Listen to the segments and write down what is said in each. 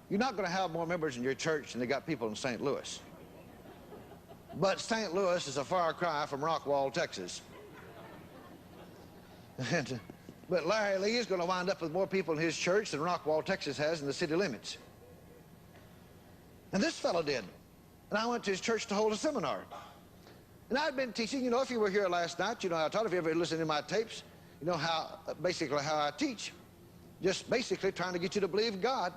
You're not going to have more members in your church than they got people in St. Louis. But St. Louis is a far cry from Rockwall, Texas. But Larry Lee is going to wind up with more people in his church than Rockwall, Texas has in the city limits. And this fellow did. And I went to his church to hold a seminar. And I'd been teaching, you know, if you were here last night, you know how I taught. If you ever listened to my tapes, you know how, basically how I teach. Just basically trying to get you to believe God.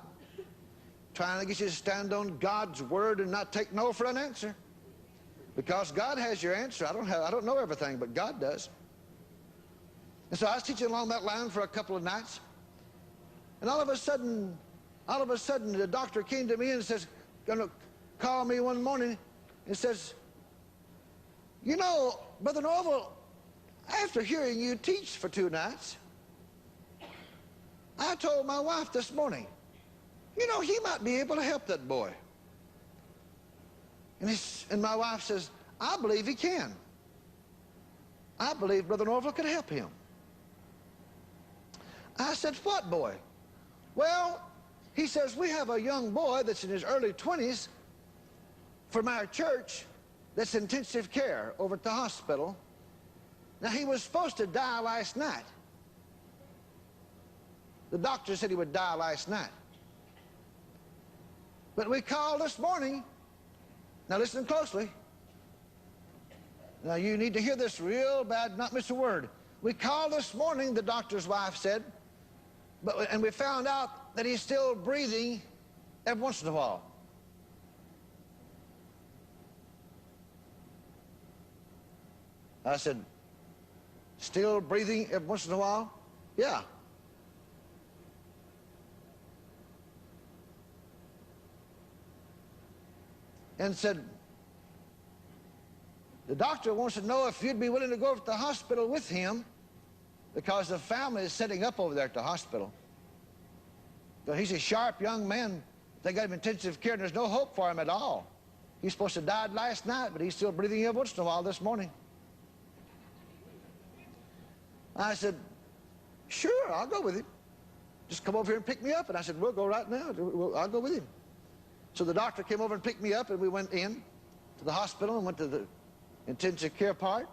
Trying to get you to stand on God's word and not take no for an answer. Because God has your answer. I don't know everything, but God does. And so I was teaching along that line for a couple of nights. And all of a sudden, the doctor came to me and says, gonna call me one morning and says, you know, Brother Norvel, after hearing you teach for 2 nights, I told my wife this morning, you know, he might be able to help that boy. And my wife says, I believe he can. I believe Brother Norvel could help him. I said, what boy? Well, he says, we have a young boy that's in his early 20s from our church that's in intensive care over at the hospital. Now, he was supposed to die last night. The doctor said he would die last night. But we called this morning. Now, listen closely. Now, you need to hear this real bad, not miss a word. We called this morning, the doctor's wife said, and we found out that he's still breathing every once in a while. I said, still breathing every once in a while? Yeah. And said, the doctor wants to know if you'd be willing to go to the hospital with him because the family is setting up over there at the hospital. So he's a sharp young man. They got him in intensive care and there's no hope for him at all. He's supposed to have died last night, but he's still breathing every once in a while this morning. I said, sure, I'll go with him. Just come over here and pick me up. And I said, we'll go right now. I'll go with him. So the doctor came over and picked me up, and we went in to the hospital and went to the intensive care part.